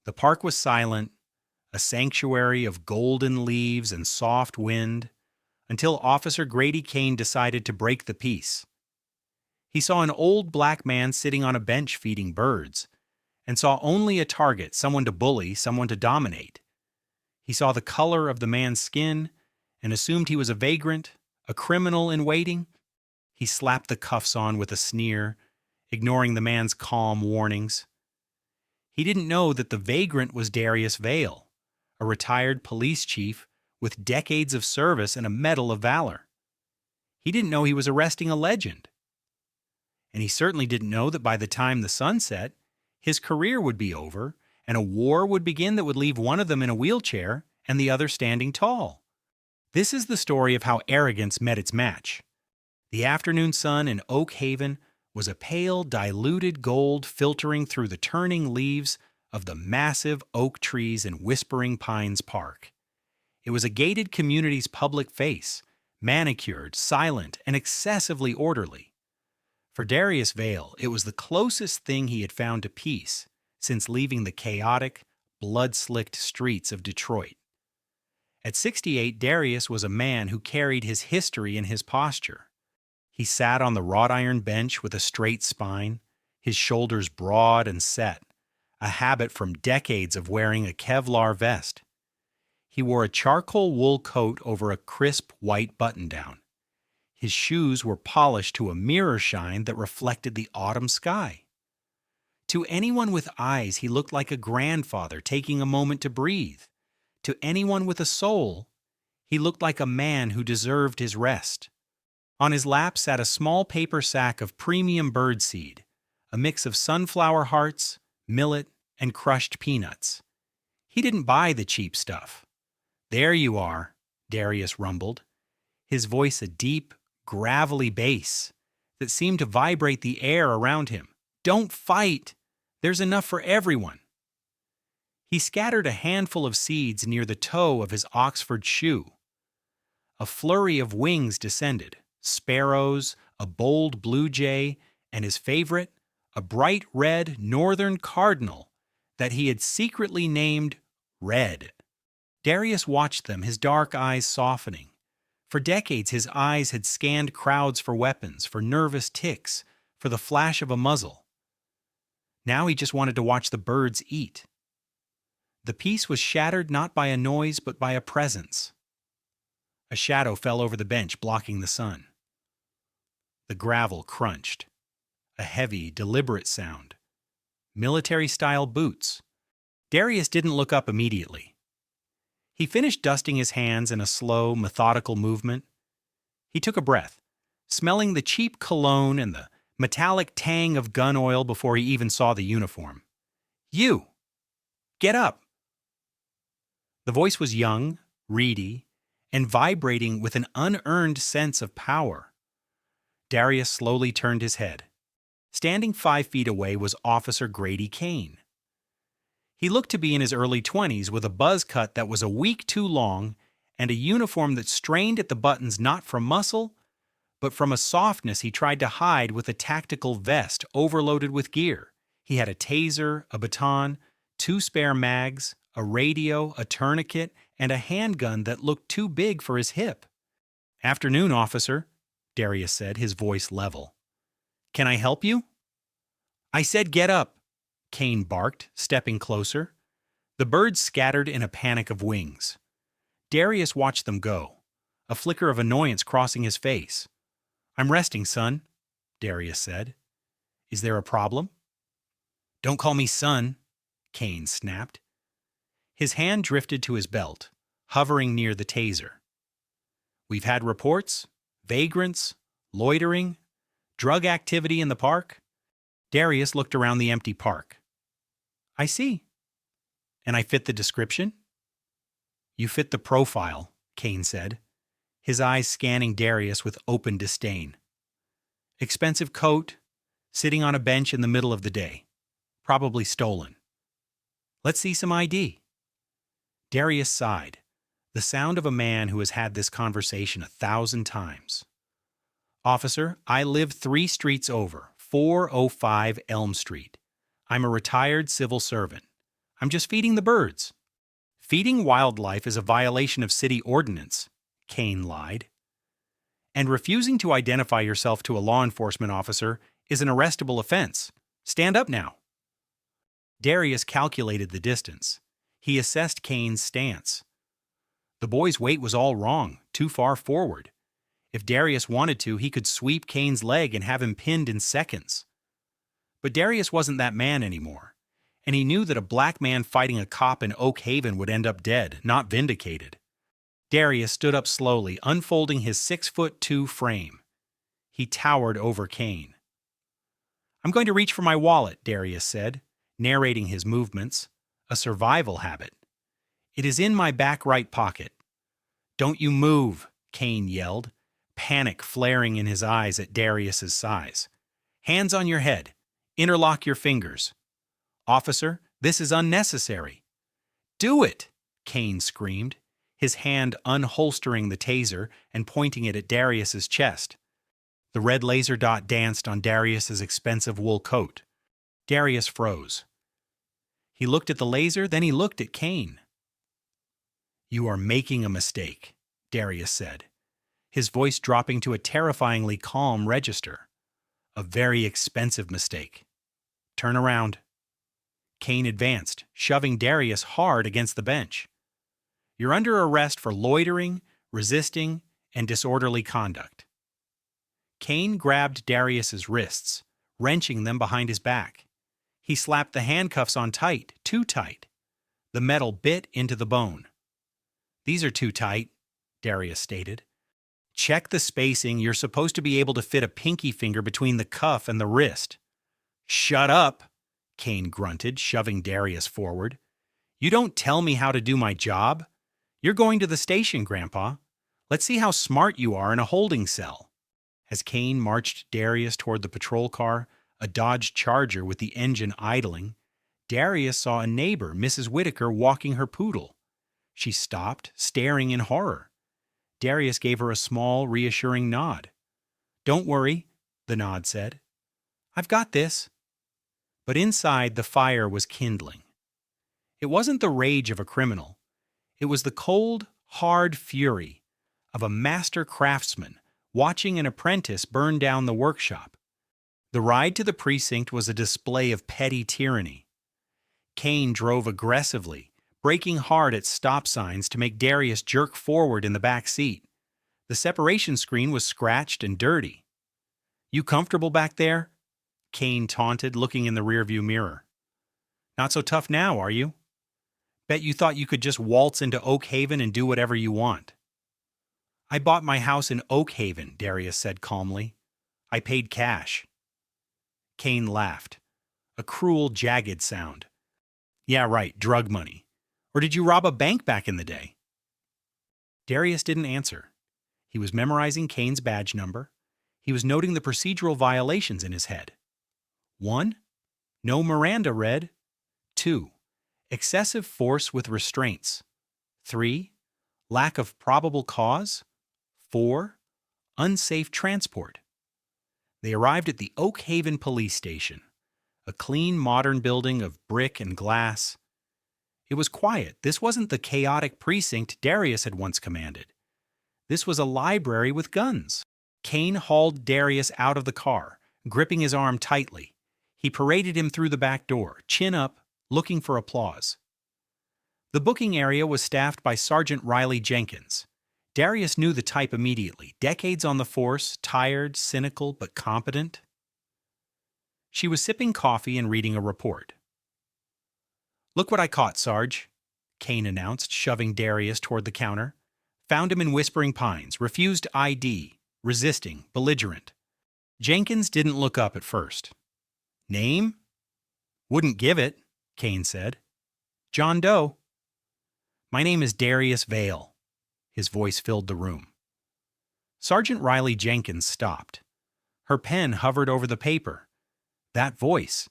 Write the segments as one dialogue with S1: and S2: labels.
S1: The park was silent, a sanctuary of golden leaves and soft wind, until Officer Grady Kane decided to break the peace. He saw an old black man sitting on a bench feeding birds, and saw only a target, someone to bully, someone to dominate. He saw the color of the man's skin and assumed he was a vagrant, a criminal in waiting. He slapped the cuffs on with a sneer, ignoring the man's calm warnings. He didn't know that the vagrant was Darius Vale, a retired police chief with decades of service and a Medal of Valor. He didn't know he was arresting a legend. And he certainly didn't know that by the time the sun set, his career would be over and a war would begin that would leave one of them in a wheelchair and the other standing tall. This is the story of how arrogance met its match. The afternoon sun in Oak Haven was a pale, diluted gold filtering through the turning leaves of the massive oak trees in Whispering Pines Park. It was a gated community's public face, manicured, silent, and excessively orderly. For Darius Vale, it was the closest thing he had found to peace since leaving the chaotic, blood-slicked streets of Detroit. At 68, Darius was a man who carried his history in his posture. He sat on the wrought iron bench with a straight spine, his shoulders broad and set, a habit from decades of wearing a Kevlar vest. He wore a charcoal wool coat over a crisp white button-down. His shoes were polished to a mirror shine that reflected the autumn sky. To anyone with eyes, he looked like a grandfather taking a moment to breathe. To anyone with a soul, he looked like a man who deserved his rest. On his lap sat a small paper sack of premium birdseed, a mix of sunflower hearts, millet, and crushed peanuts. He didn't buy the cheap stuff. "There you are," Darius rumbled, his voice a deep, gravelly bass that seemed to vibrate the air around him. "Don't fight! There's enough for everyone." He scattered a handful of seeds near the toe of his Oxford shoe. A flurry of wings descended, sparrows, a bold blue jay, and his favorite, a bright red northern cardinal that he had secretly named Red. Darius watched them, his dark eyes softening. For decades, his eyes had scanned crowds for weapons, for nervous ticks, for the flash of a muzzle. Now he just wanted to watch the birds eat. The peace was shattered not by a noise, but by a presence. A shadow fell over the bench, blocking the sun. The gravel crunched. A heavy, deliberate sound. Military-style boots. Darius didn't look up immediately. He finished dusting his hands in a slow, methodical movement. He took a breath, smelling the cheap cologne and the metallic tang of gun oil before he even saw the uniform. "You! Get up!" The voice was young, reedy, and vibrating with an unearned sense of power. Darius slowly turned his head. Standing 5 feet away was Officer Grady Kane. He looked to be in his early 20s with a buzz cut that was a week too long and a uniform that strained at the buttons not from muscle, but from a softness he tried to hide with a tactical vest overloaded with gear. He had a taser, a baton, 2 spare mags, a radio, a tourniquet, and a handgun that looked too big for his hip. "Afternoon, officer," Darius said, his voice level. "Can I help you?" "I said get up," Kane barked, stepping closer. The birds scattered in a panic of wings. Darius watched them go, a flicker of annoyance crossing his face. "I'm resting, son," Darius said. "Is there a problem?" "Don't call me son," Kane snapped. His hand drifted to his belt, hovering near the taser. "We've had reports, vagrants, loitering, drug activity in the park." Darius looked around the empty park. "I see. And I fit the description?" "You fit the profile," Kane said, his eyes scanning Darius with open disdain. "Expensive coat, sitting on a bench in the middle of the day. Probably stolen. Let's see some ID." Darius sighed, the sound of a man who has had this conversation 1,000 times. "Officer, I live 3 streets over, 405 Elm Street. I'm a retired civil servant. I'm just feeding the birds. Feeding wildlife is a violation of city ordinance, Kane lied. And refusing to identify yourself to a law enforcement officer is an arrestable offense. Stand up now. Darius calculated the distance. He assessed Kane's stance. The boy's weight was all wrong, too far forward. If Darius wanted to, he could sweep Kane's leg and have him pinned in seconds. But Darius wasn't that man anymore, and he knew that a black man fighting a cop in Oak Haven would end up dead, not vindicated. Darius stood up slowly, unfolding his 6'2" frame. He towered over Kane. I'm going to reach for my wallet, Darius said, narrating his movements, a survival habit. It is in my back right pocket. Don't you move, Kane yelled, panic flaring in his eyes at Darius's size. Hands on your head. Interlock your fingers. Officer, this is unnecessary. Do it, Kane screamed, his hand unholstering the taser and pointing it at Darius's chest. The red laser dot danced on Darius's expensive wool coat. Darius froze. He looked at the laser, then he looked at Kane. You are making a mistake, Darius said, his voice dropping to a terrifyingly calm register. A very expensive mistake. Turn around. Kane advanced, shoving Darius hard against the bench. You're under arrest for loitering, resisting, and disorderly conduct. Kane grabbed Darius's wrists, wrenching them behind his back. He slapped the handcuffs on tight, too tight. The metal bit into the bone. These are too tight, Darius stated. Check the spacing. You're supposed to be able to fit a pinky finger between the cuff and the wrist. Shut up, Kane grunted, shoving Darius forward. You don't tell me how to do my job. You're going to the station, Grandpa. Let's see how smart you are in a holding cell. As Kane marched Darius toward the patrol car, a Dodge Charger with the engine idling, Darius saw a neighbor, Mrs. Whitaker, walking her poodle. She stopped, staring in horror. Darius gave her a small, reassuring nod. Don't worry, the nod said. I've got this. But inside, the fire was kindling. It wasn't the rage of a criminal. It was the cold, hard fury of a master craftsman watching an apprentice burn down the workshop. The ride to the precinct was a display of petty tyranny. Kane drove aggressively, braking hard at stop signs to make Darius jerk forward in the back seat. The separation screen was scratched and dirty. You comfortable back there? Kane taunted, looking in the rearview mirror. Not so tough now, are you? Bet you thought you could just waltz into Oak Haven and do whatever you want. I bought my house in Oak Haven, Darius said calmly. I paid cash. Kane laughed. A cruel, jagged sound. Yeah, right, drug money. Or did you rob a bank back in the day? Darius didn't answer. He was memorizing Kane's badge number. He was noting the procedural violations in his head. 1. No Miranda read. 2. Excessive force with restraints. 3. Lack of probable cause. 4. Unsafe transport. They arrived at the Oak Haven police station, a clean, modern building of brick and glass. It was quiet. This wasn't the chaotic precinct Darius had once commanded. This was a library with guns. Kane hauled Darius out of the car, gripping his arm tightly. He paraded him through the back door, chin up, looking for applause. The booking area was staffed by Sergeant Riley Jenkins. Darius knew the type immediately, decades on the force, tired, cynical, but competent. She was sipping coffee and reading a report. Look what I caught, Sarge, Kane announced, shoving Darius toward the counter. Found him in Whispering Pines, refused ID, resisting, belligerent. Jenkins didn't look up at first. Name? Wouldn't give it, Kane said. John Doe. My name is Darius Vale. His voice filled the room. Sergeant Riley Jenkins stopped. Her pen hovered over the paper. That voice.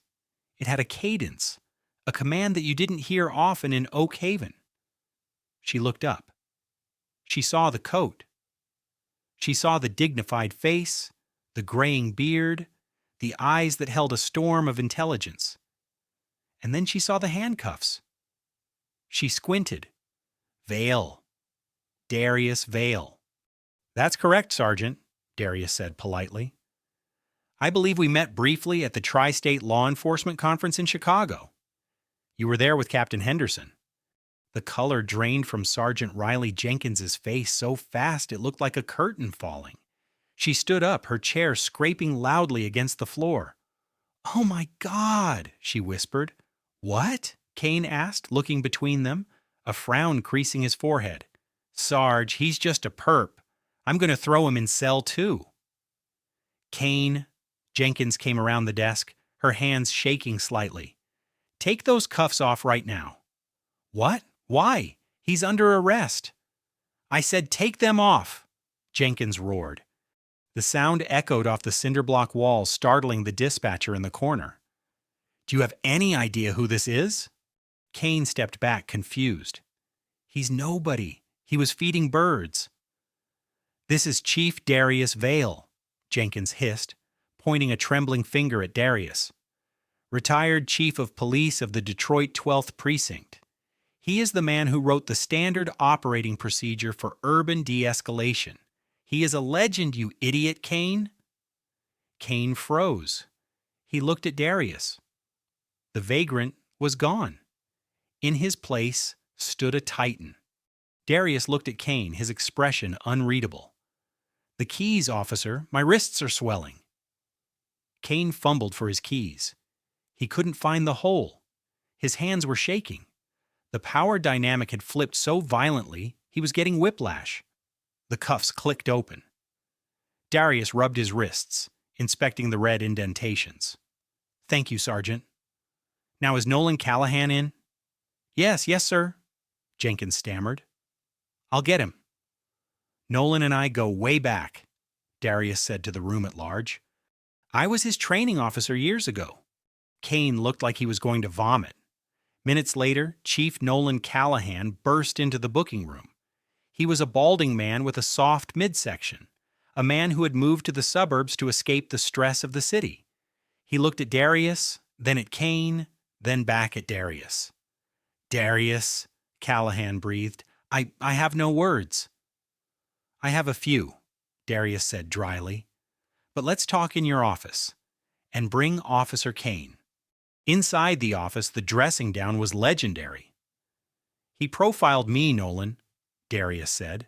S1: It had a cadence, a command that you didn't hear often in Oak Haven. She looked up. She saw the coat. She saw the dignified face, the graying beard, the eyes that held a storm of intelligence. And then she saw the handcuffs, She squinted. Vale. Darius Vale. That's correct, Sergeant, Darius said politely. I believe we met briefly at the Tri-State Law Enforcement Conference in Chicago. You were there with Captain Henderson. The color drained from Sergeant Riley Jenkins's face so fast it looked like a curtain falling. She stood up, her chair scraping loudly against the floor. "Oh my God," she whispered. "What?" Kane asked, looking between them, a frown creasing his forehead. "Sarge, he's just a perp. I'm going to throw him in cell 2. Kane, Jenkins came around the desk, her hands shaking slightly. "Take those cuffs off right now." "What? Why? He's under arrest." "I said take them off," Jenkins roared. The sound echoed off the cinder block wall, startling the dispatcher in the corner. "Do you have any idea who this is?" Kane stepped back, confused. "He's nobody. He was feeding birds." "This is Chief Darius Vale," Jenkins hissed, pointing a trembling finger at Darius. "Retired Chief of Police of the Detroit 12th Precinct. He is the man who wrote the standard operating procedure for urban de-escalation. He is a legend, you idiot, Kane." Kane froze. He looked at Darius. The vagrant was gone. In his place stood a titan. Darius looked at Kane, his expression unreadable. "The keys, officer. My wrists are swelling." Kane fumbled for his keys. He couldn't find the hole. His hands were shaking. The power dynamic had flipped so violently, he was getting whiplash. The cuffs clicked open. Darius rubbed his wrists, inspecting the red indentations. "Thank you, Sergeant." "Now is Nolan Callahan in?" Yes, sir," Jenkins stammered. "I'll get him." "Nolan and I go way back," Darius said to the room at large. "I was his training officer years ago." Kane looked like he was going to vomit. Minutes later, Chief Nolan Callahan burst into the booking room. He was a balding man with a soft midsection, a man who had moved to the suburbs to escape the stress of the city. He looked at Darius, then at Kane, then back at Darius. "Darius," Callahan breathed, I have no words." "I have a few," Darius said dryly. "But let's talk in your office. And bring Officer Kane." Inside the office, the dressing down was legendary. "He profiled me, Nolan," Darius said,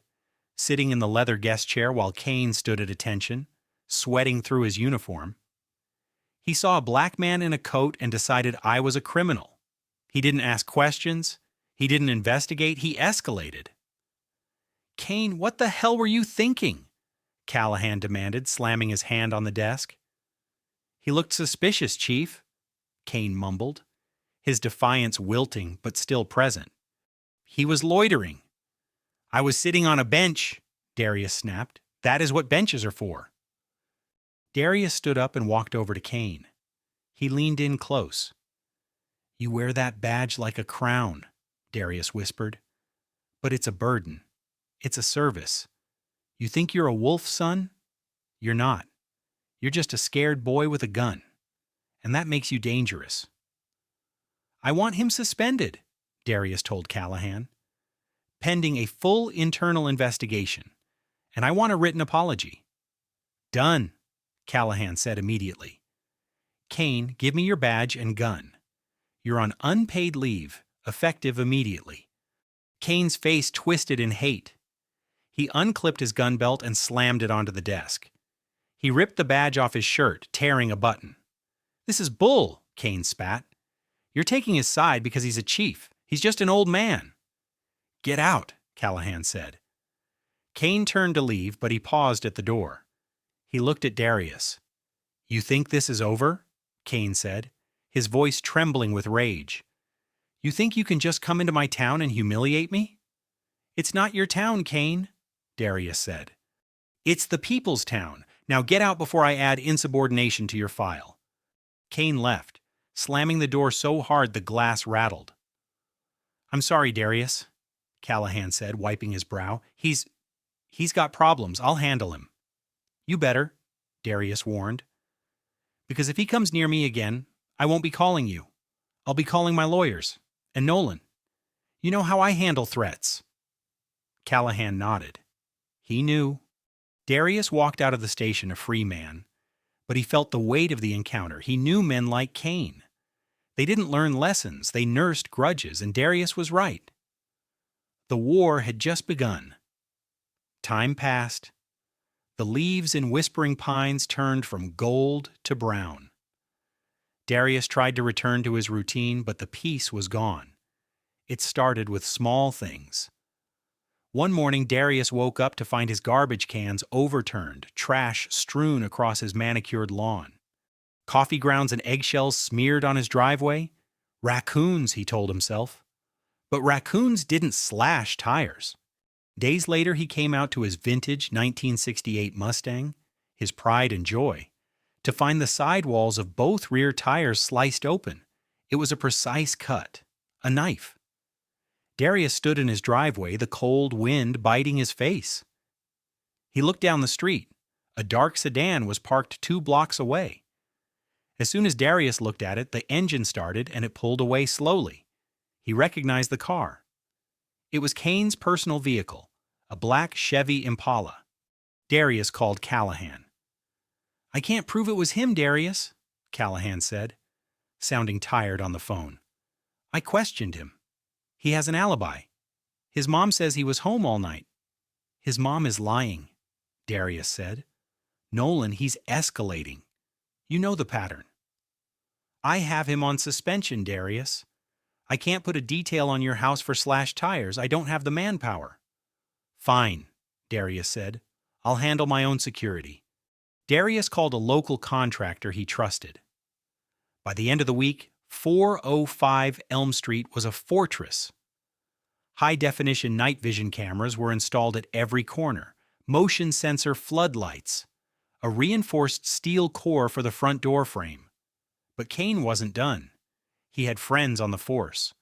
S1: sitting in the leather guest chair while Kane stood at attention, sweating through his uniform. "He saw a black man in a coat and decided I was a criminal. He didn't ask questions. He didn't investigate. He escalated." "Kane, what the hell were you thinking?" Callahan demanded, slamming his hand on the desk. "He looked suspicious, Chief," Kane mumbled, his defiance wilting but still present. "He was loitering." "I was sitting on a bench," Darius snapped. "That is what benches are for." Darius stood up and walked over to Kane. He leaned in close. "You wear that badge like a crown," Darius whispered. "But it's a burden. It's a service. You think you're a wolf, son? You're not. You're just a scared boy with a gun. And that makes you dangerous." "I want him suspended," Darius told Callahan. "Pending a full internal investigation. And I want a written apology." "Done," Callahan said immediately. "Kane, give me your badge and gun. You're on unpaid leave, effective immediately." Kane's face twisted in hate. He unclipped his gun belt and slammed it onto the desk. He ripped the badge off his shirt, tearing a button. "This is bull," Kane spat. "You're taking his side because he's a chief. He's just an old man." "Get out," Callahan said. Kane turned to leave, but he paused at the door. He looked at Darius. "You think this is over?" Kane said, his voice trembling with rage. "You think you can just come into my town and humiliate me?" "It's not your town, Kane," Darius said. "It's the people's town. Now get out before I add insubordination to your file." Kane left, slamming the door so hard the glass rattled. "I'm sorry, Darius," Callahan said, wiping his brow. He's got problems. I'll handle him." "You better," Darius warned. "Because if he comes near me again, I won't be calling you. I'll be calling my lawyers. And Nolan. You know how I handle threats." Callahan nodded. He knew. Darius walked out of the station a free man, but he felt the weight of the encounter. He knew men like Kane. They didn't learn lessons, they nursed grudges, and Darius was right. The war had just begun. Time passed. The leaves in whispering pines turned from gold to brown. Darius tried to return to his routine, but the peace was gone. It started with small things. One morning, Darius woke up to find his garbage cans overturned, trash strewn across his manicured lawn. Coffee grounds and eggshells smeared on his driveway. Raccoons, he told himself. But raccoons didn't slash tires. Days later, he came out to his vintage 1968 Mustang, his pride and joy, to find the sidewalls of both rear tires sliced open. It was a precise cut, a knife. Darius stood in his driveway, the cold wind biting his face. He looked down the street. A dark sedan was parked 2 blocks away. As soon as Darius looked at it, the engine started and it pulled away slowly. He recognized the car. It was Kane's personal vehicle, a black Chevy Impala. Darius called Callahan. "I can't prove it was him, Darius," Callahan said, sounding tired on the phone. "I questioned him. He has an alibi. His mom says he was home all night." "His mom is lying," Darius said. "Nolan, he's escalating. You know the pattern." "I have him on suspension, Darius. I can't put a detail on your house for slashed tires. I don't have the manpower." "Fine," Darius said. "I'll handle my own security." Darius called a local contractor he trusted. By the end of the week, 405 Elm Street was a fortress. High-definition night vision cameras were installed at every corner, motion sensor floodlights, a reinforced steel core for the front door frame. But Kane wasn't done. He had friends on the force,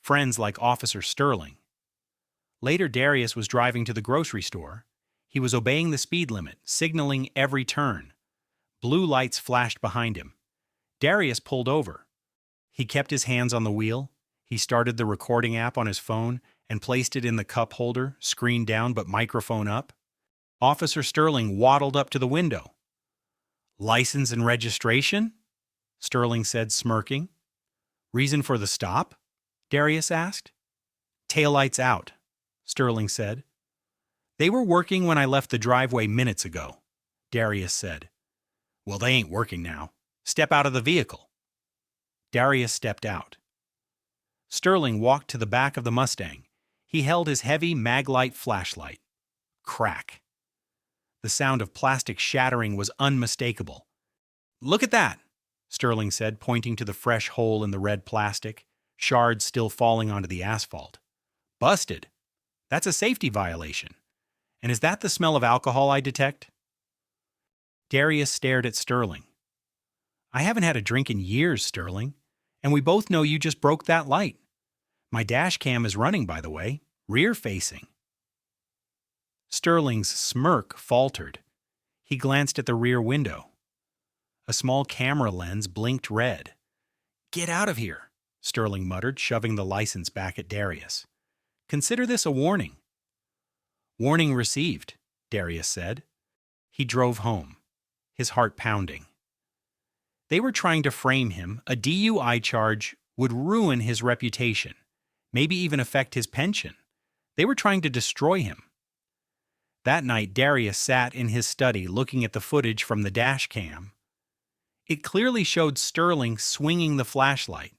S1: friends like Officer Sterling. Later, Darius was driving to the grocery store. He was obeying the speed limit, signaling every turn. Blue lights flashed behind him. Darius pulled over. He kept his hands on the wheel. He started the recording app on his phone and placed it in the cup holder, screen down but microphone up. Officer Sterling waddled up to the window. "License and registration?" Sterling said, smirking. "Reason for the stop?" Darius asked. "Taillights out," Sterling said. "They were working when I left the driveway minutes ago," Darius said. "Well, they ain't working now. Step out of the vehicle." Darius stepped out. Sterling walked to the back of the Mustang. He held his heavy Maglite flashlight. Crack. The sound of plastic shattering was unmistakable. "Look at that," Sterling said, pointing to the fresh hole in the red plastic, shards still falling onto the asphalt. "Busted. That's a safety violation. And is that the smell of alcohol I detect?" Darius stared at Sterling. "I haven't had a drink in years, Sterling, and we both know you just broke that light. My dash cam is running, by the way, rear-facing." Sterling's smirk faltered. He glanced at the rear window. A small camera lens blinked red. "Get out of here," Sterling muttered, shoving the license back at Darius. "Consider this a warning." "Warning received," Darius said. He drove home, his heart pounding. They were trying to frame him. A DUI charge would ruin his reputation, maybe even affect his pension. They were trying to destroy him. That night, Darius sat in his study looking at the footage from the dash cam. It clearly showed Sterling swinging the flashlight.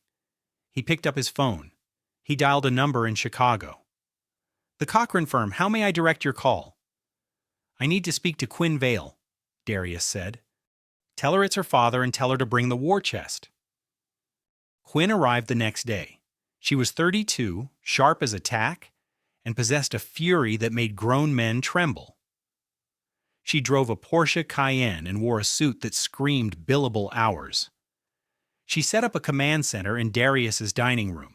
S1: He picked up his phone. He dialed a number in Chicago. "The Cochran firm, how may I direct your call?" "I need to speak to Quinn Vale," Darius said. "Tell her it's her father and tell her to bring the war chest." Quinn arrived the next day. She was 32, sharp as a tack, and possessed a fury that made grown men tremble. She drove a Porsche Cayenne and wore a suit that screamed billable hours. She set up a command center in Darius's dining room.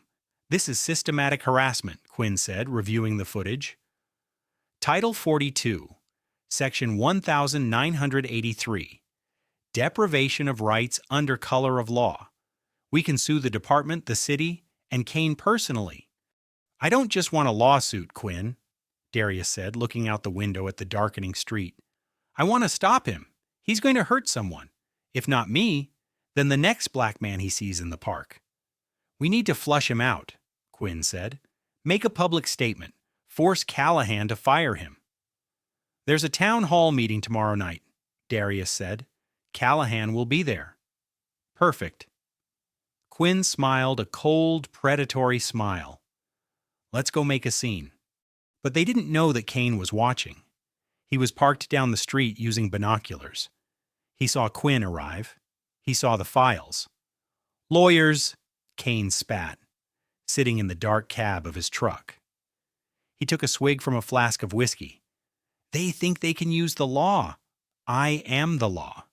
S1: "This is systematic harassment," Quinn said, reviewing the footage. Title 42, Section 1983. Deprivation of rights under color of law. We can sue the department, the city, and Kane personally. I don't just want a lawsuit, Quinn, Darius said, looking out the window at the darkening street. I want to stop him. He's going to hurt someone. If not me, then the next black man he sees in the park. We need to flush him out, Quinn said. Make a public statement. Force Callahan to fire him. There's a town hall meeting tomorrow night, Darius said. Callahan will be there. Perfect. Quinn smiled a cold, predatory smile. Let's go make a scene. But they didn't know that Kane was watching. He was parked down the street using binoculars. He saw Quinn arrive. He saw the files. Lawyers, Kane spat, sitting in the dark cab of his truck. He took a swig from a flask of whiskey. They think they can use the law. I am the law.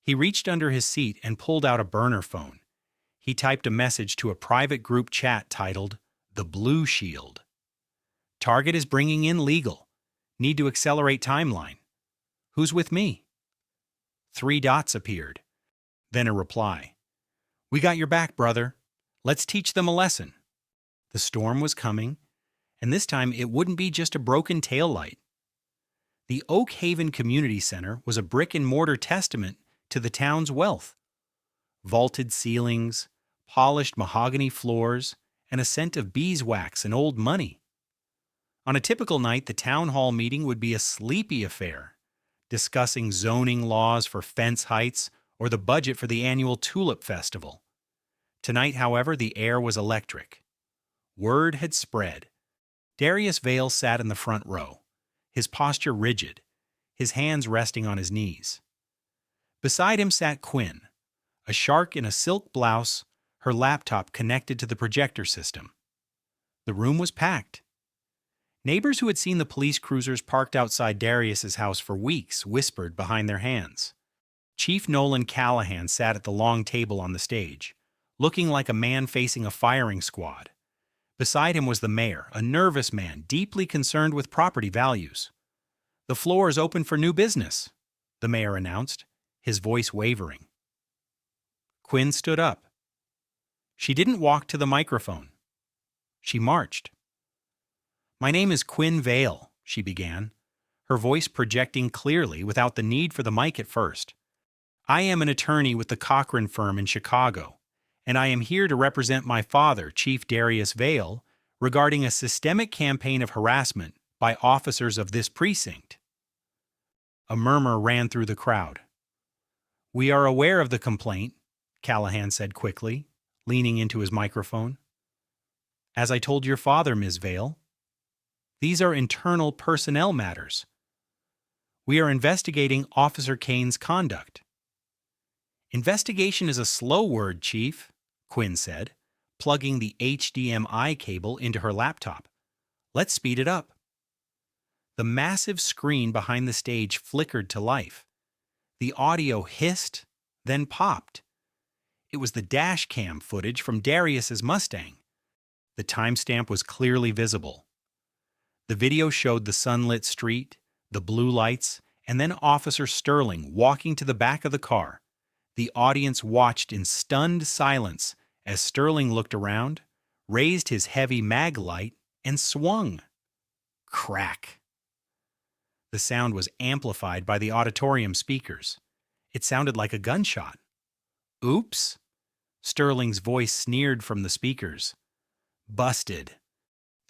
S1: He reached under his seat and pulled out a burner phone. He typed a message to a private group chat titled, The Blue Shield. Target is bringing in legal. Need to accelerate timeline. Who's with me? 3 dots appeared. Then a reply. We got your back, brother. Let's teach them a lesson. The storm was coming, and this time it wouldn't be just a broken taillight. The Oak Haven Community Center was a brick-and-mortar testament to the town's wealth. Vaulted ceilings, polished mahogany floors, and a scent of beeswax and old money. On a typical night, the town hall meeting would be a sleepy affair, discussing zoning laws for fence heights or the budget for the annual Tulip Festival. Tonight, however, the air was electric. Word had spread. Darius Vale sat in the front row, his posture rigid, his hands resting on his knees. Beside him sat Quinn, a shark in a silk blouse, her laptop connected to the projector system. The room was packed. Neighbors who had seen the police cruisers parked outside Darius's house for weeks whispered behind their hands. Chief Nolan Callahan sat at the long table on the stage, looking like a man facing a firing squad. Beside him was the mayor, a nervous man deeply concerned with property values. The floor is open for new business, the mayor announced, his voice wavering. Quinn stood up. She didn't walk to the microphone. She marched. My name is Quinn Vale, she began, her voice projecting clearly without the need for the mic at first. I am an attorney with the Cochran firm in Chicago, and I am here to represent my father, Chief Darius Vale, regarding a systemic campaign of harassment by officers of this precinct. A murmur ran through the crowd. We are aware of the complaint, Callahan said quickly, leaning into his microphone. As I told your father, Ms. Vale, these are internal personnel matters. We are investigating Officer Kane's conduct. Investigation is a slow word, Chief, Quinn said, plugging the HDMI cable into her laptop. Let's speed it up. The massive screen behind the stage flickered to life. The audio hissed, then popped. It was the dash cam footage from Darius's Mustang. The timestamp was clearly visible. The video showed the sunlit street, the blue lights, and then Officer Sterling walking to the back of the car. The audience watched in stunned silence as Sterling looked around, raised his heavy mag light, and swung. Crack. The sound was amplified by the auditorium speakers. It sounded like a gunshot. Oops, Sterling's voice sneered from the speakers. Busted.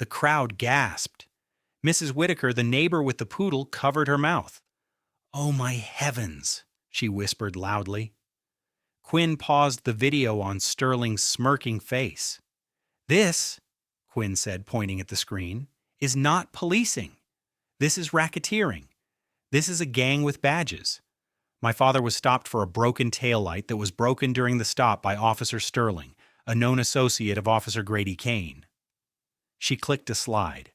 S1: The crowd gasped. Mrs. Whitaker, the neighbor with the poodle, covered her mouth. Oh my heavens, she whispered loudly. Quinn paused the video on Sterling's smirking face. This, Quinn said, pointing at the screen, is not policing. This is racketeering. This is a gang with badges. My father was stopped for a broken taillight that was broken during the stop by Officer Sterling, a known associate of Officer Grady Kane. She clicked a slide.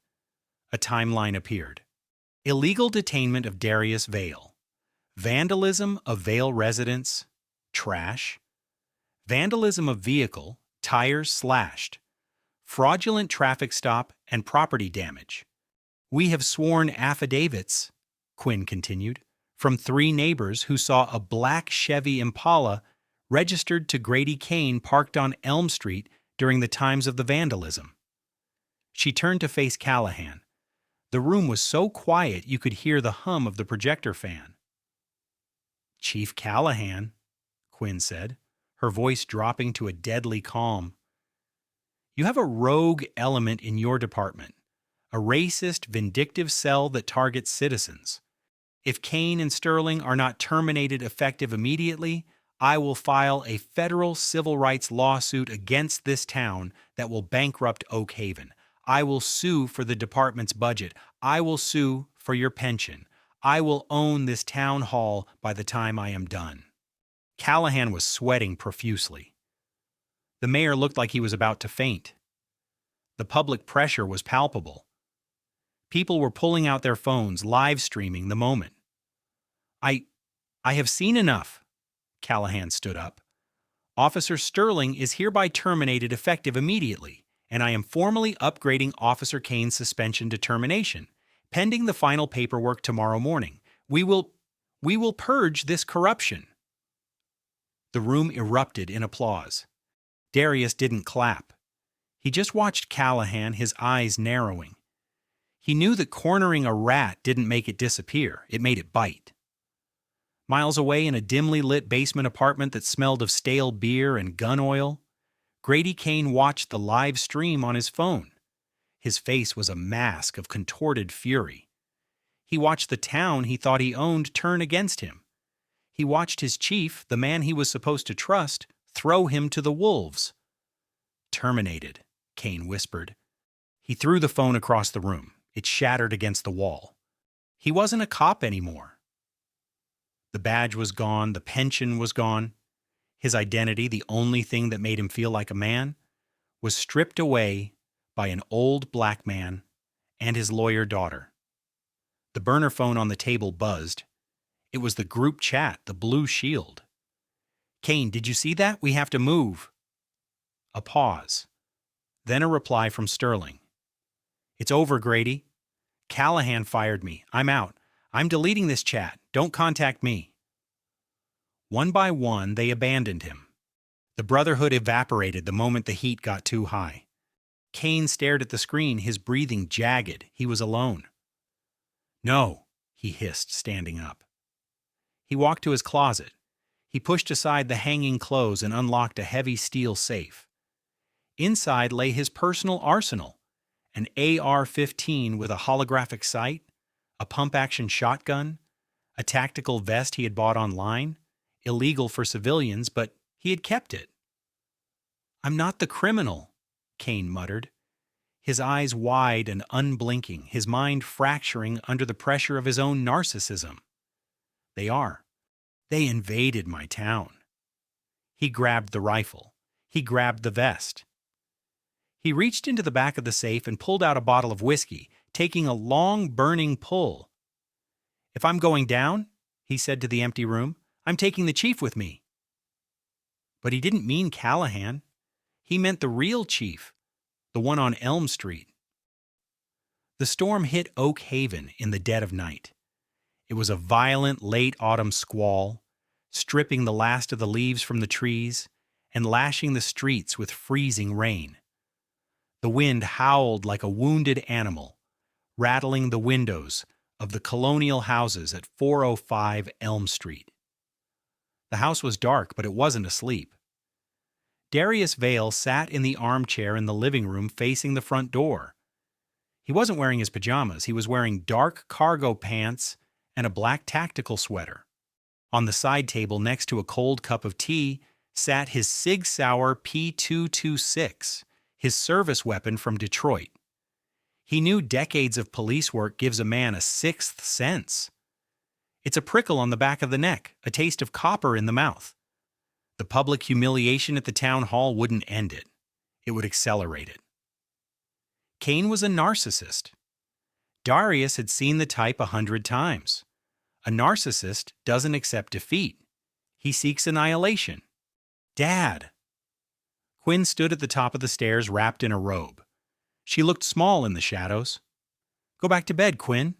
S1: A timeline appeared. Illegal detainment of Darius Vale. Vandalism of Vale residence. Trash. Vandalism of vehicle. Tires slashed. Fraudulent traffic stop and property damage. We have sworn affidavits, Quinn continued, from 3 neighbors who saw a black Chevy Impala registered to Grady Kane parked on Elm Street during the times of the vandalism. She turned to face Callahan. The room was so quiet you could hear the hum of the projector fan. "Chief Callahan," Quinn said, her voice dropping to a deadly calm. "You have a rogue element in your department, a racist, vindictive cell that targets citizens. If Kane and Sterling are not terminated effective immediately, I will file a federal civil rights lawsuit against this town that will bankrupt Oak Haven. I will sue for the department's budget. I will sue for your pension. I will own this town hall by the time I am done." Callahan was sweating profusely. The mayor looked like he was about to faint. The public pressure was palpable. People were pulling out their phones, live streaming the moment. I have seen enough." Callahan stood up. "Officer Sterling is hereby terminated effective immediately, and I am formally upgrading Officer Kane's suspension to termination, pending the final paperwork tomorrow morning. We will purge this corruption." The room erupted in applause. Darius didn't clap. He just watched Callahan, his eyes narrowing. He knew that cornering a rat didn't make it disappear, it made it bite. Miles away in a dimly lit basement apartment that smelled of stale beer and gun oil, Grady Kane watched the live stream on his phone. His face was a mask of contorted fury. He watched the town he thought he owned turn against him. He watched his chief, the man he was supposed to trust, throw him to the wolves. "Terminated," Kane whispered. He threw the phone across the room. It shattered against the wall. He wasn't a cop anymore. The badge was gone, the pension was gone. His identity, the only thing that made him feel like a man, was stripped away by an old black man and his lawyer daughter. The burner phone on the table buzzed. It was the group chat, the blue shield. "Kane, did you see that? We have to move." A pause. Then a reply from Sterling. "It's over, Grady. Callahan fired me. I'm out. I'm deleting this chat. Don't contact me." One by one, they abandoned him. The brotherhood evaporated the moment the heat got too high. Kane stared at the screen, his breathing jagged. He was alone. "No," he hissed, standing up. He walked to his closet. He pushed aside the hanging clothes and unlocked a heavy steel safe. Inside lay his personal arsenal, an AR-15 with a holographic sight, a pump-action shotgun, a tactical vest he had bought online, illegal for civilians, but he had kept it. "I'm not the criminal," Kane muttered, his eyes wide and unblinking, his mind fracturing under the pressure of his own narcissism. "They are. They invaded my town." He grabbed the rifle. He grabbed the vest. He reached into the back of the safe and pulled out a bottle of whiskey, taking a long, burning pull. "If I'm going down," he said to the empty room, "I'm taking the chief with me." But he didn't mean Callahan. He meant the real chief, the one on Elm Street. The storm hit Oak Haven in the dead of night. It was a violent late autumn squall, stripping the last of the leaves from the trees and lashing the streets with freezing rain. The wind howled like a wounded animal, rattling the windows of the colonial houses at 405 Elm Street. The house was dark, but it wasn't asleep. Darius Vale sat in the armchair in the living room facing the front door. He wasn't wearing his pajamas. He was wearing dark cargo pants and a black tactical sweater. On the side table next to a cold cup of tea sat his Sig Sauer P226, his service weapon from Detroit. He knew decades of police work gives a man a sixth sense. It's a prickle on the back of the neck, a taste of copper in the mouth. The public humiliation at the town hall wouldn't end it. It would accelerate it. Kane was a narcissist. Darius had seen the type 100 times. A narcissist doesn't accept defeat. He seeks annihilation. "Dad!" Quinn stood at the top of the stairs wrapped in a robe. She looked small in the shadows. "Go back to bed, Quinn,"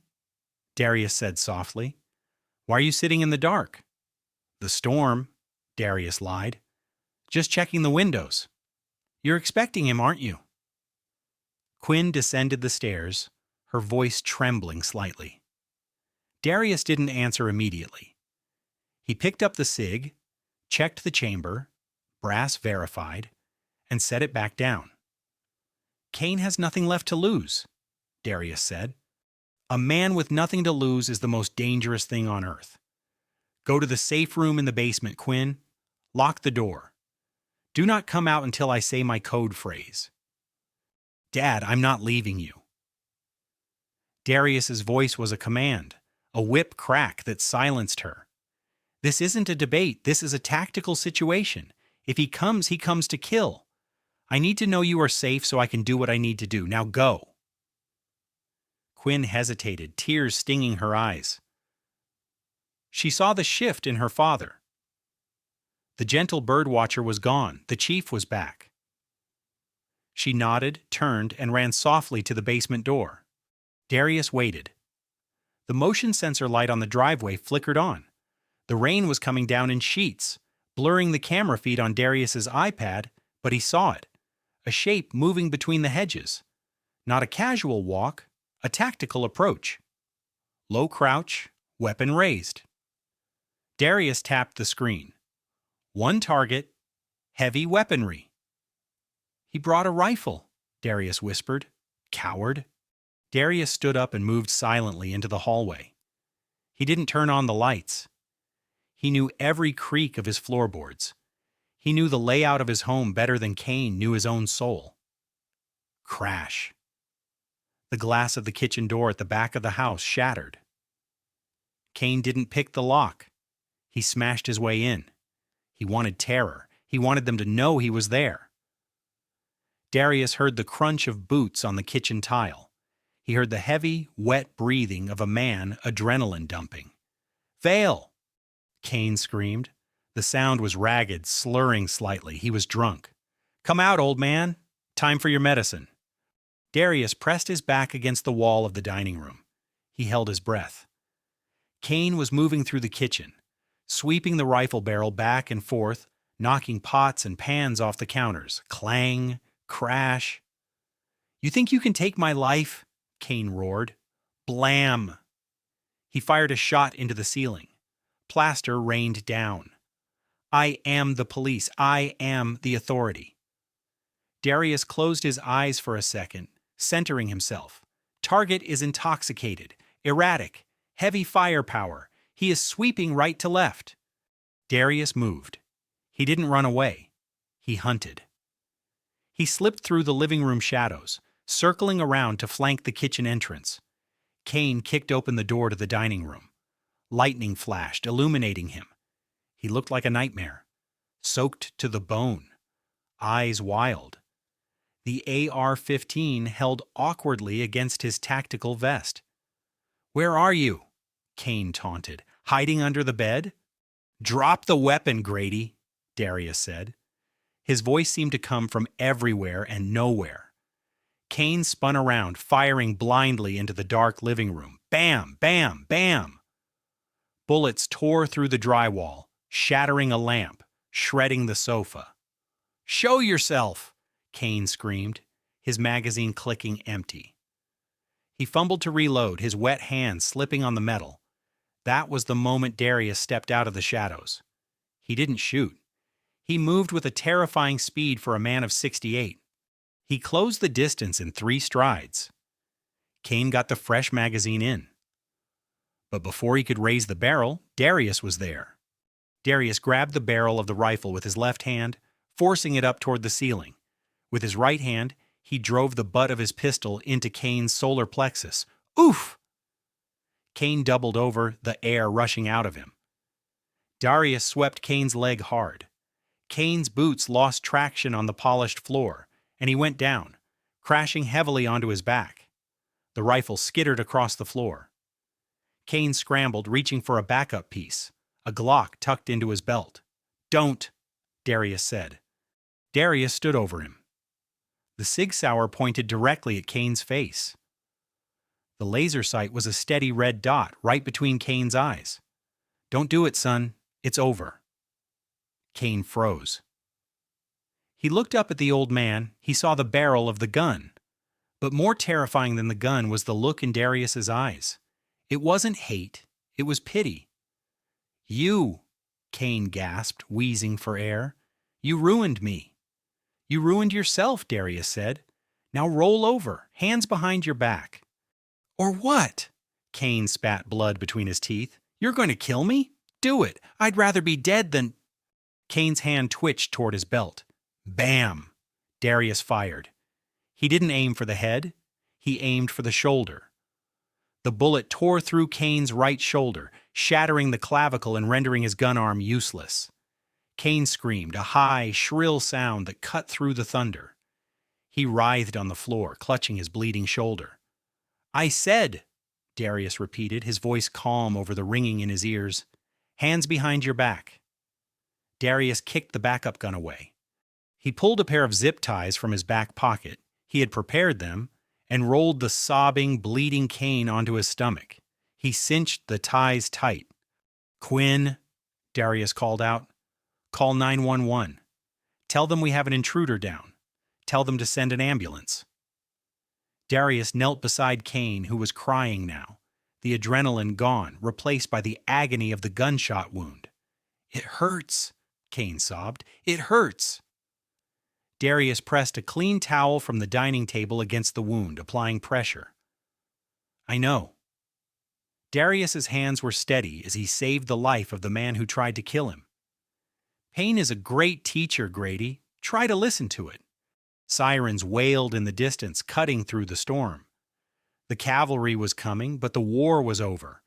S1: Darius said softly. "Why are you sitting in the dark?" "The storm," Darius lied. "Just checking the windows." "You're expecting him, aren't you?" Quinn descended the stairs, her voice trembling slightly. Darius didn't answer immediately. He picked up the cig, checked the chamber, brass verified, and set it back down. Kane has nothing left to lose, Darius said. A man with nothing to lose is the most dangerous thing on earth. Go to the safe room in the basement, Quinn. Lock the door. Do not come out until I say my code phrase. Dad, I'm not leaving you. Darius's voice was a command, a whip crack that silenced her. This isn't a debate, this is a tactical situation. If he comes to kill. I need to know you are safe so I can do what I need to do. Now go. Quinn hesitated, tears stinging her eyes. She saw the shift in her father. The gentle birdwatcher was gone. The chief was back. She nodded, turned, and ran softly to the basement door. Darius waited. The motion sensor light on the driveway flickered on. The rain was coming down in sheets, blurring the camera feed on Darius's iPad, but he saw it. A shape moving between the hedges. Not a casual walk, a tactical approach. Low crouch, weapon raised. Darius tapped the screen. One target, heavy weaponry. He brought a rifle, Darius whispered. Coward. Darius stood up and moved silently into the hallway. He didn't turn on the lights. He knew every creak of his floorboards. He knew the layout of his home better than Kane knew his own soul. Crash. The glass of the kitchen door at the back of the house shattered. Kane didn't pick the lock. He smashed his way in. He wanted terror. He wanted them to know he was there. Darius heard the crunch of boots on the kitchen tile. He heard the heavy, wet breathing of a man adrenaline dumping. Vale! Kane screamed. The sound was ragged, slurring slightly. He was drunk. Come out, old man. Time for your medicine. Darius pressed his back against the wall of the dining room. He held his breath. Kane was moving through the kitchen, sweeping the rifle barrel back and forth, knocking pots and pans off the counters. Clang, crash. You think you can take my life? Kane roared. Blam! He fired a shot into the ceiling. Plaster rained down. I am the police. I am the authority. Darius closed his eyes for a second, centering himself. Target is intoxicated, erratic, heavy firepower. He is sweeping right to left. Darius moved. He didn't run away. He hunted. He slipped through the living room shadows, circling around to flank the kitchen entrance. Kane kicked open the door to the dining room. Lightning flashed, illuminating him. He looked like a nightmare, soaked to the bone, eyes wild. The AR-15 held awkwardly against his tactical vest. Where are you? Kane taunted. Hiding under the bed? Drop the weapon, Grady, Darius said. His voice seemed to come from everywhere and nowhere. Kane spun around, firing blindly into the dark living room. Bam! Bam! Bam! Bullets tore through the drywall, shattering a lamp, shredding the sofa. Show yourself! Kane screamed, his magazine clicking empty. He fumbled to reload, his wet hands slipping on the metal. That was the moment Darius stepped out of the shadows. He didn't shoot. He moved with a terrifying speed for a man of 68. He closed the distance in 3 strides. Kane got the fresh magazine in. But before he could raise the barrel, Darius was there. Darius grabbed the barrel of the rifle with his left hand, forcing it up toward the ceiling. With his right hand, he drove the butt of his pistol into Kane's solar plexus. Oof! Kane doubled over, the air rushing out of him. Darius swept Kane's leg hard. Kane's boots lost traction on the polished floor, and he went down, crashing heavily onto his back. The rifle skittered across the floor. Kane scrambled, reaching for a backup piece, a Glock tucked into his belt. Don't, Darius said. Darius stood over him. The Sig Sauer pointed directly at Kane's face. The laser sight was a steady red dot right between Kane's eyes. Don't do it, son. It's over. Kane froze. He looked up at the old man. He saw the barrel of the gun. But more terrifying than the gun was the look in Darius's eyes. It wasn't hate, it was pity. "You," Kane gasped, wheezing for air. "You ruined me." "You ruined yourself," Darius said. "Now roll over, hands behind your back." "Or what?" Kane spat blood between his teeth. "You're going to kill me? Do it. I'd rather be dead than—" Kane's hand twitched toward his belt. Bam! Darius fired. He didn't aim for the head. He aimed for the shoulder. The bullet tore through Kane's right shoulder, shattering the clavicle and rendering his gun arm useless. Kane screamed, a high, shrill sound that cut through the thunder. He writhed on the floor, clutching his bleeding shoulder. "I said," Darius repeated, his voice calm over the ringing in his ears, "hands behind your back." Darius kicked the backup gun away. He pulled a pair of zip ties from his back pocket. He had prepared them, and rolled the sobbing, bleeding Kane onto his stomach. He cinched the ties tight. "Quinn," Darius called out, "call 911. Tell them we have an intruder down. Tell them to send an ambulance." Darius knelt beside Kane, who was crying now, the adrenaline gone, replaced by the agony of the gunshot wound. "It hurts," Kane sobbed. "It hurts." Darius pressed a clean towel from the dining table against the wound, applying pressure. "I know." Darius's hands were steady as he saved the life of the man who tried to kill him. "Pain is a great teacher, Grady. Try to listen to it." Sirens wailed in the distance, cutting through the storm. The cavalry was coming, but the war was over.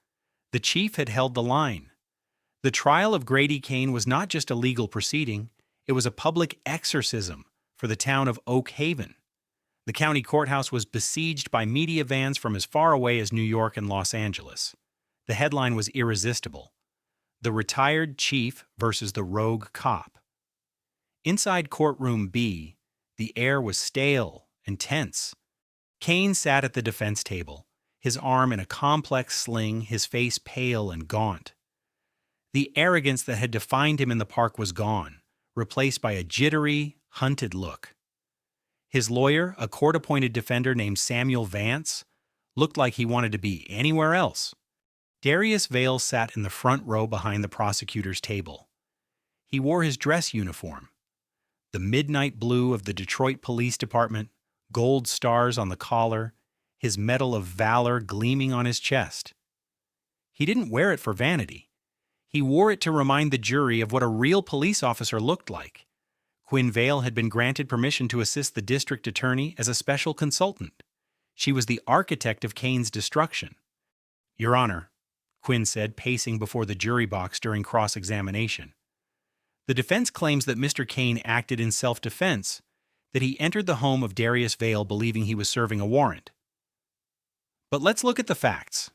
S1: The chief had held the line. The trial of Grady Kane was not just a legal proceeding, it was a public exorcism for the town of Oak Haven. The county courthouse was besieged by media vans from as far away as New York and Los Angeles. The headline was irresistible: "The Retired Chief versus the Rogue Cop." Inside courtroom B, the air was stale and tense. Kane sat at the defense table, his arm in a complex sling, his face pale and gaunt. The arrogance that had defined him in the park was gone, replaced by a jittery, hunted look. His lawyer, a court-appointed defender named Samuel Vance, looked like he wanted to be anywhere else. Darius Vale sat in the front row behind the prosecutor's table. He wore his dress uniform, the midnight blue of the Detroit Police Department, gold stars on the collar, his Medal of Valor gleaming on his chest. He didn't wear it for vanity. He wore it to remind the jury of what a real police officer looked like. Quinn Vale had been granted permission to assist the district attorney as a special consultant. She was the architect of Kane's destruction. "Your Honor," Quinn said, pacing before the jury box during cross-examination. "The defense claims that Mr. Kane acted in self-defense, that he entered the home of Darius Vale believing he was serving a warrant. But let's look at the facts."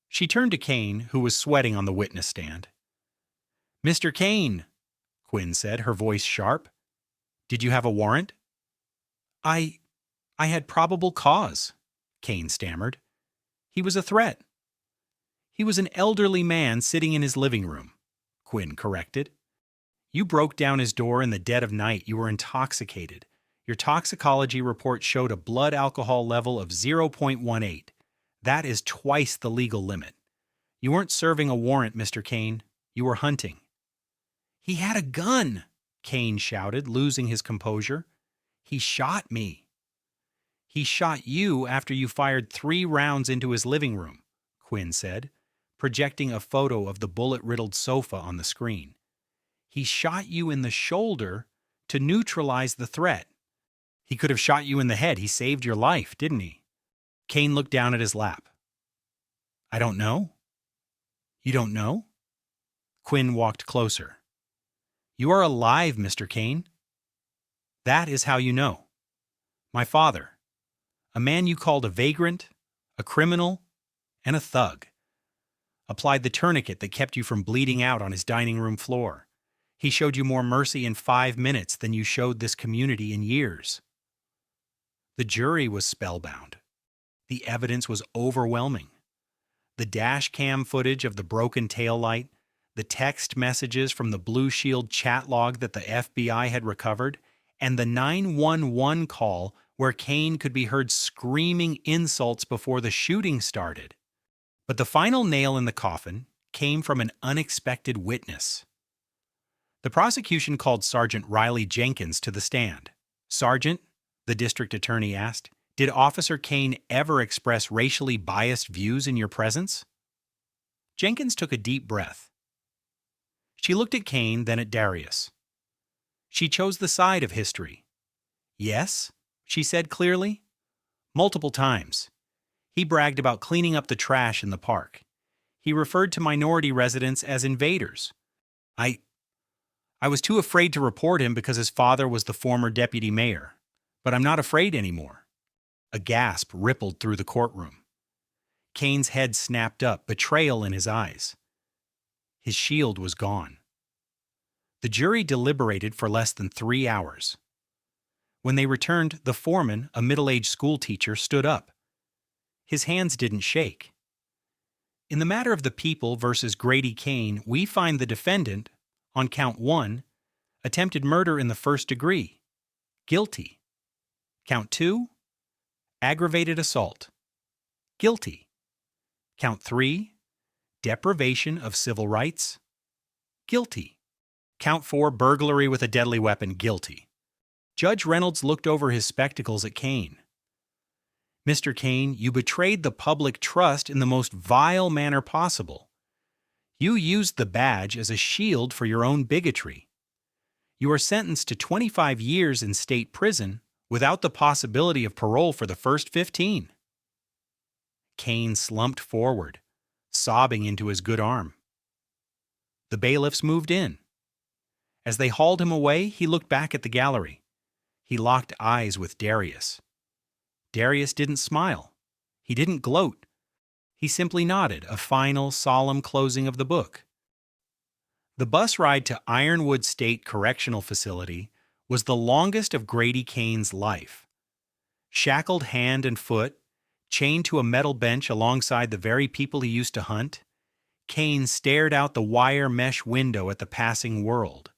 S1: She turned to Kane, who was sweating on the witness stand. "Mr. Kane," Quinn said, her voice sharp, "did you have a warrant?" I had probable cause," Kane stammered. "He was a threat." "He was an elderly man sitting in his living room," Quinn corrected. "You broke down his door in the dead of night. You were intoxicated. Your toxicology report showed a blood alcohol level of 0.18. That is twice the legal limit. You weren't serving a warrant, Mr. Kane. You were hunting." "He had a gun," Kane shouted, losing his composure. "He shot me." "He shot you after you fired 3 rounds into his living room," Quinn said, projecting a photo of the bullet-riddled sofa on the screen. "He shot you in the shoulder to neutralize the threat. He could have shot you in the head. He saved your life, didn't he?" Kane looked down at his lap. "I don't know." "You don't know?" Quinn walked closer. "You are alive, Mr. Kane. That is how you know. My father, a man you called a vagrant, a criminal, and a thug, applied the tourniquet that kept you from bleeding out on his dining room floor. He showed you more mercy in 5 minutes than you showed this community in years." The jury was spellbound. The evidence was overwhelming. The dash cam footage of the broken taillight, the text messages from the Blue Shield chat log that the FBI had recovered, and the 911 call where Kane could be heard screaming insults before the shooting started. But the final nail in the coffin came from an unexpected witness. The prosecution called Sergeant Riley Jenkins to the stand. "Sergeant," the district attorney asked, "did Officer Kane ever express racially biased views in your presence?" Jenkins took a deep breath. She looked at Kane, then at Darius. She chose the side of history. "Yes," she said clearly. "Multiple times. He bragged about cleaning up the trash in the park. He referred to minority residents as invaders. I was too afraid to report him because his father was the former deputy mayor. But I'm not afraid anymore." A gasp rippled through the courtroom. Kane's head snapped up, betrayal in his eyes. His shield was gone. The jury deliberated for less than 3 hours. When they returned, the foreman, a middle-aged schoolteacher, stood up. His hands didn't shake. "In the matter of the people versus Grady Kane, we find the defendant, on count 1, attempted murder in the first degree, guilty. Count 2, aggravated assault, guilty. Count 3, deprivation of civil rights, guilty. Count 4, burglary with a deadly weapon, guilty." Judge Reynolds looked over his spectacles at Kane. "Mr. Kane, you betrayed the public trust in the most vile manner possible. You used the badge as a shield for your own bigotry. You are sentenced to 25 years in state prison without the possibility of parole for the first 15. Kane slumped forward, sobbing into his good arm. The bailiffs moved in. As they hauled him away, he looked back at the gallery. He locked eyes with Darius. Darius didn't smile. He didn't gloat. He simply nodded, a final, solemn closing of the book. The bus ride to Ironwood State Correctional Facility was the longest of Grady Kane's life. Shackled hand and foot, chained to a metal bench alongside the very people he used to hunt, Kane stared out the wire mesh window at the passing world.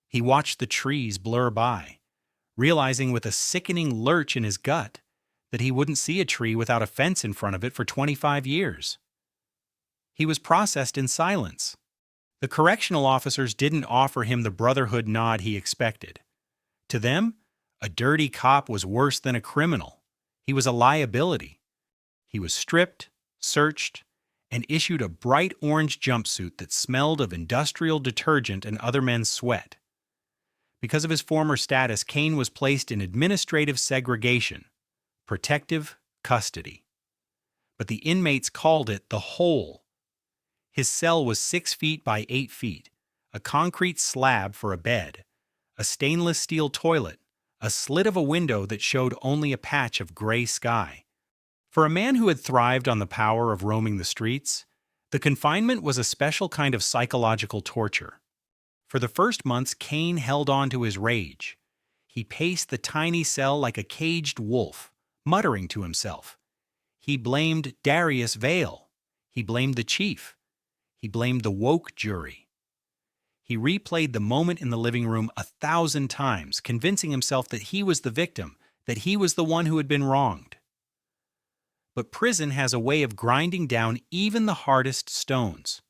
S1: He watched the trees blur by, realizing with a sickening lurch in his gut that he wouldn't see a tree without a fence in front of it for 25 years. He was processed in silence. The correctional officers didn't offer him the brotherhood nod he expected. To them, a dirty cop was worse than a criminal. He was a liability. He was stripped, searched, and issued a bright orange jumpsuit that smelled of industrial detergent and other men's sweat. Because of his former status, Kane was placed in administrative segregation, protective custody. But the inmates called it the hole. His cell was 6 feet by 8 feet, a concrete slab for a bed, a stainless steel toilet, a slit of a window that showed only a patch of gray sky. For a man who had thrived on the power of roaming the streets, the confinement was a special kind of psychological torture. For the first months, Kane held on to his rage. He paced the tiny cell like a caged wolf, muttering to himself. He blamed Darius Vale. He blamed the chief. He blamed the woke jury. He replayed the moment in the living room 1,000 times, convincing himself that he was the victim, that he was the one who had been wronged. But prison has a way of grinding down even the hardest stones.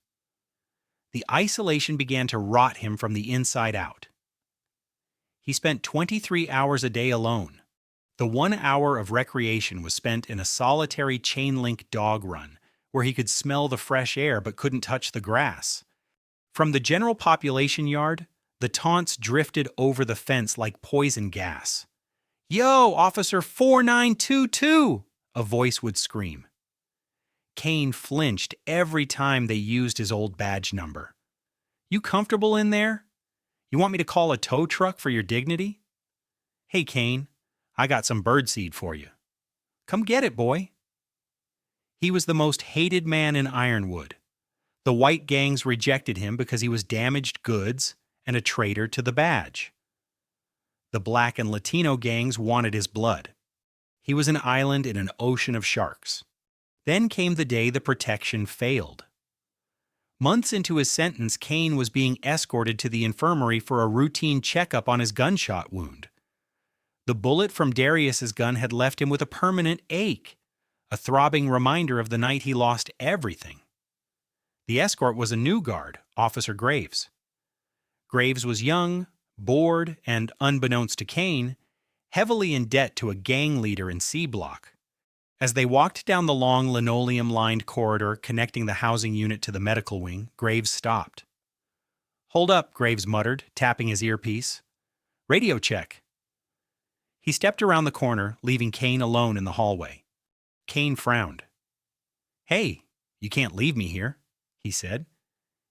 S1: The isolation began to rot him from the inside out. He spent 23 hours a day alone. The 1 hour of recreation was spent in a solitary chain-link dog run, where he could smell the fresh air but couldn't touch the grass. From the general population yard, the taunts drifted over the fence like poison gas. "Yo, Officer 4922!" a voice would scream. Kane flinched every time they used his old badge number. "You comfortable in there? You want me to call a tow truck for your dignity? Hey, Kane, I got some birdseed for you. Come get it, boy." He was the most hated man in Ironwood. The white gangs rejected him because he was damaged goods and a traitor to the badge. The black and Latino gangs wanted his blood. He was an island in an ocean of sharks. Then came the day the protection failed. Months into his sentence, Kane was being escorted to the infirmary for a routine checkup on his gunshot wound. The bullet from Darius's gun had left him with a permanent ache, a throbbing reminder of the night he lost everything. The escort was a new guard, Officer Graves. Graves was young, bored, and, unbeknownst to Kane, heavily in debt to a gang leader in C Block. As they walked down the long linoleum-lined corridor connecting the housing unit to the medical wing, Graves stopped. "Hold up," Graves muttered, tapping his earpiece. "Radio check." He stepped around the corner, leaving Kane alone in the hallway. Kane frowned. "Hey, you can't leave me here," he said,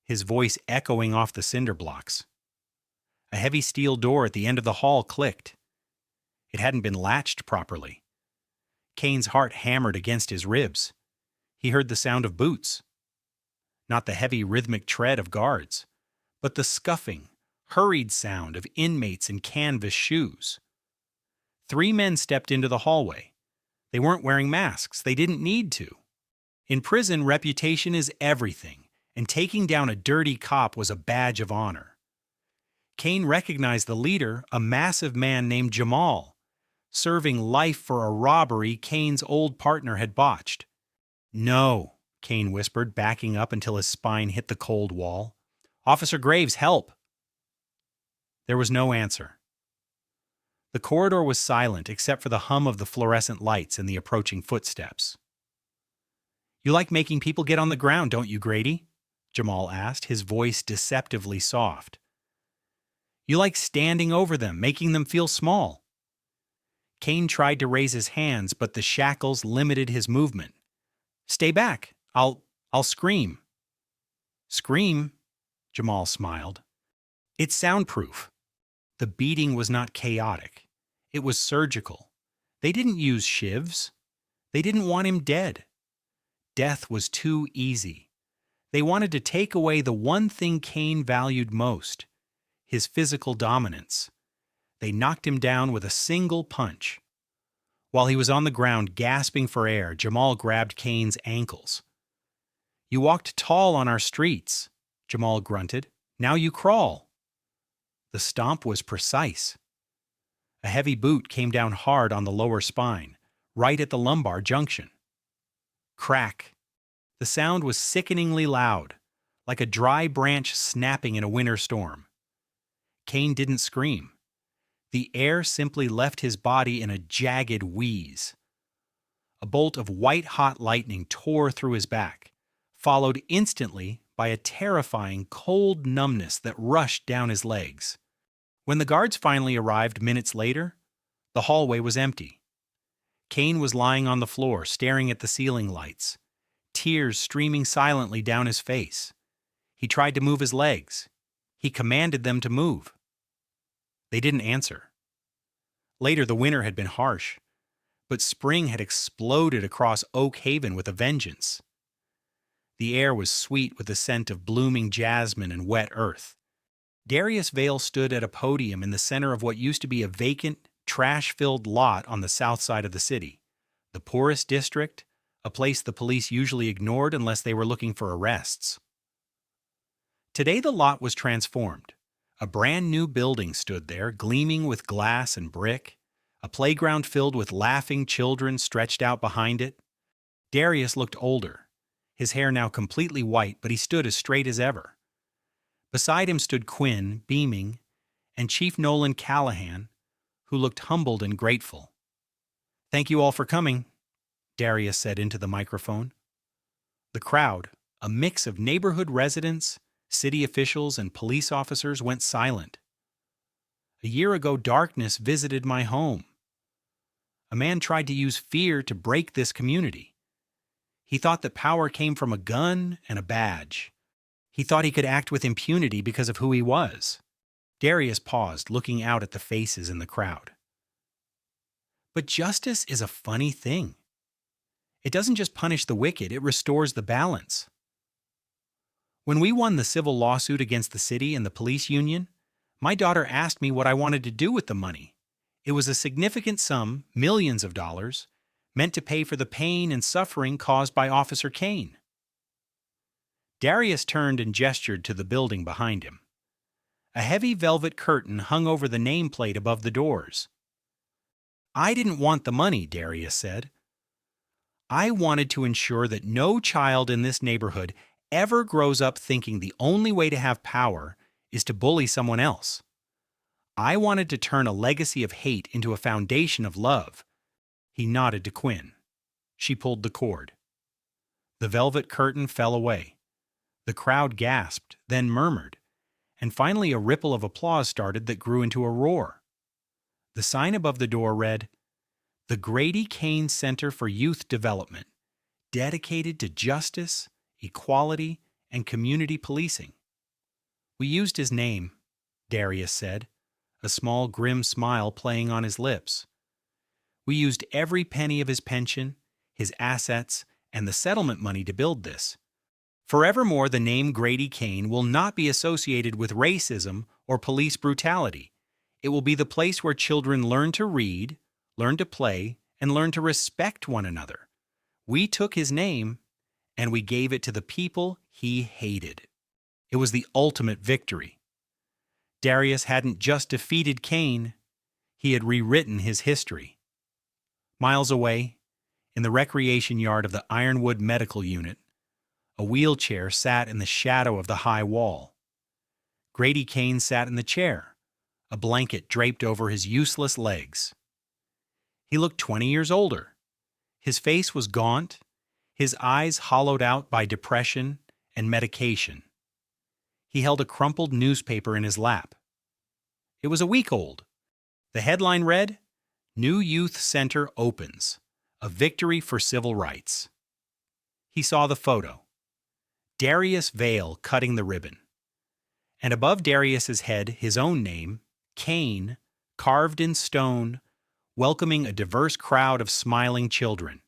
S1: his voice echoing off the cinder blocks. A heavy steel door at the end of the hall clicked. It hadn't been latched properly. Kane's heart hammered against his ribs. He heard the sound of boots. Not the heavy rhythmic tread of guards, but the scuffing, hurried sound of inmates in canvas shoes. 3 men stepped into the hallway. They weren't wearing masks. They didn't need to. In prison, reputation is everything, and taking down a dirty cop was a badge of honor. Kane recognized the leader, a massive man named Jamal, serving life for a robbery Kane's old partner had botched. "No," Kane whispered, backing up until his spine hit the cold wall. "Officer Graves, help!" There was no answer. The corridor was silent except for the hum of the fluorescent lights and the approaching footsteps. "You like making people get on the ground, don't you, Grady?" Jamal asked, his voice deceptively soft. "You like standing over them, making them feel small." Kane tried to raise his hands, but the shackles limited his movement. "Stay back. I'll scream." "Scream?" Jamal smiled. "It's soundproof." The beating was not chaotic. It was surgical. They didn't use shivs. They didn't want him dead. Death was too easy. They wanted to take away the one thing Kane valued most, his physical dominance. They knocked him down with a single punch. While he was on the ground gasping for air, Jamal grabbed Kane's ankles. "You walked tall on our streets," Jamal grunted. "Now you crawl." The stomp was precise. A heavy boot came down hard on the lower spine, right at the lumbar junction. Crack. The sound was sickeningly loud, like a dry branch snapping in a winter storm. Kane didn't scream. The air simply left his body in a jagged wheeze. A bolt of white-hot lightning tore through his back, followed instantly by a terrifying cold numbness that rushed down his legs. When the guards finally arrived minutes later, the hallway was empty. Kane was lying on the floor, staring at the ceiling lights, tears streaming silently down his face. He tried to move his legs. He commanded them to move. They didn't answer. Later, the winter had been harsh, but spring had exploded across Oak Haven with a vengeance. The air was sweet with the scent of blooming jasmine and wet earth. Darius Vale stood at a podium in the center of what used to be a vacant, trash-filled lot on the south side of the city, the poorest district, a place the police usually ignored unless they were looking for arrests. Today the lot was transformed. A brand new building stood there, gleaming with glass and brick, a playground filled with laughing children stretched out behind it. Darius looked older, his hair now completely white, but he stood as straight as ever. Beside him stood Quinn, beaming, and Chief Nolan Callahan, who looked humbled and grateful. "Thank you all for coming," Darius said into the microphone. The crowd, a mix of neighborhood residents, city officials, and police officers, went silent. "A year ago, darkness visited my home. A man tried to use fear to break this community. He thought that power came from a gun and a badge. He thought he could act with impunity because of who he was." Darius paused, looking out at the faces in the crowd. But justice is a funny thing. It doesn't just punish the wicked, it restores the balance. When we won the civil lawsuit against the city and the police union, my daughter asked me what I wanted to do with the money. It was a significant sum, millions of dollars, meant to pay for the pain and suffering caused by Officer Kane. Darius turned and gestured to the building behind him. A heavy velvet curtain hung over the nameplate above the doors. I didn't want the money, Darius said. I wanted to ensure that no child in this neighborhood ever grows up thinking the only way to have power is to bully someone else. I wanted to turn a legacy of hate into a foundation of love. He nodded to Quinn. She pulled the cord. The velvet curtain fell away. The crowd gasped, then murmured, and finally a ripple of applause started that grew into a roar. The sign above the door read, "The Grady Kane Center for Youth Development, dedicated to justice, equality, and community policing." "We used his name," Darius said, a small grim smile playing on his lips. "We used every penny of his pension, his assets, and the settlement money to build this. Forevermore, the name Grady Kane will not be associated with racism or police brutality. It will be the place where children learn to read, learn to play, and learn to respect one another. We took his name, and we gave it to the people he hated." It was the ultimate victory. Darius hadn't just defeated Kane, he had rewritten his history. Miles away, in the recreation yard of the Ironwood Medical Unit, a wheelchair sat in the shadow of the high wall. Grady Kane sat in the chair, a blanket draped over his useless legs. He looked 20 years older. His face was gaunt, his eyes hollowed out by depression and medication. He held a crumpled newspaper in his lap. It was a week old. The headline read, "New Youth Center Opens, a Victory for Civil Rights." He saw the photo. Darius Vale cutting the ribbon. And above Darius's head, his own name, Kane, carved in stone, welcoming a diverse crowd of smiling children.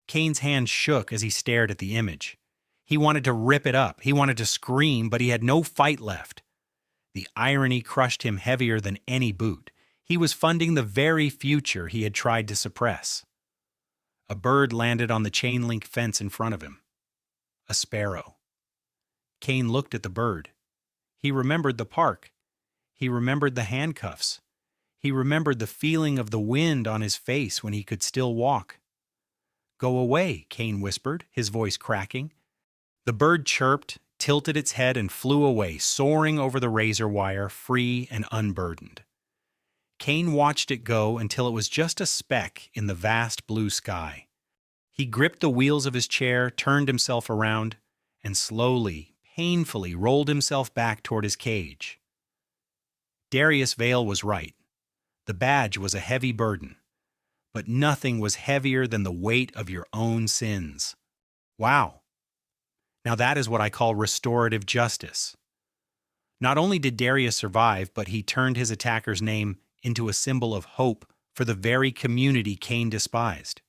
S1: Kane's hand shook as he stared at the image. He wanted to rip it up. He wanted to scream, but he had no fight left. The irony crushed him heavier than any boot. He was funding the very future he had tried to suppress. A bird landed on the chain-link fence in front of him. A sparrow. Kane looked at the bird. He remembered the park. He remembered the handcuffs. He remembered the feeling of the wind on his face when he could still walk. "Go away," Kane whispered, his voice cracking. The bird chirped, tilted its head, and flew away, soaring over the razor wire, free and unburdened. Kane watched it go until it was just a speck in the vast blue sky. He gripped the wheels of his chair, turned himself around, and slowly, painfully rolled himself back toward his cage. Darius Vale was right. The badge was a heavy burden, but nothing was heavier than the weight of your own sins. Wow. Now that is what I call restorative justice. Not only did Darius survive, but he turned his attacker's name into a symbol of hope for the very community Kane despised.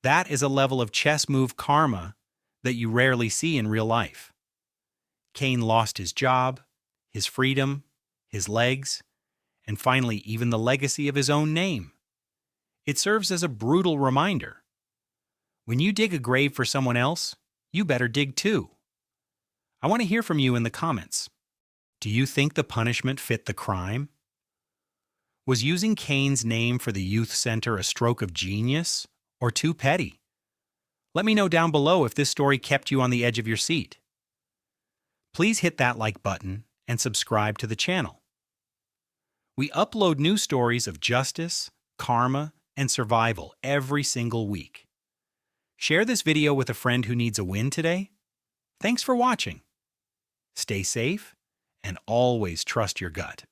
S1: That is a level of chess move karma that you rarely see in real life. Kane lost his job, his freedom, his legs, and finally even the legacy of his own name. It serves as a brutal reminder. When you dig a grave for someone else, you better dig too. I want to hear from you in the comments. Do you think the punishment fit the crime? Was using Kane's name for the youth center a stroke of genius or too petty? Let me know down below if this story kept you on the edge of your seat. Please hit that like button and subscribe to the channel. We upload new stories of justice, karma, and survival every single week. Share this video with a friend who needs a win today. Thanks for watching. Stay safe and always trust your gut.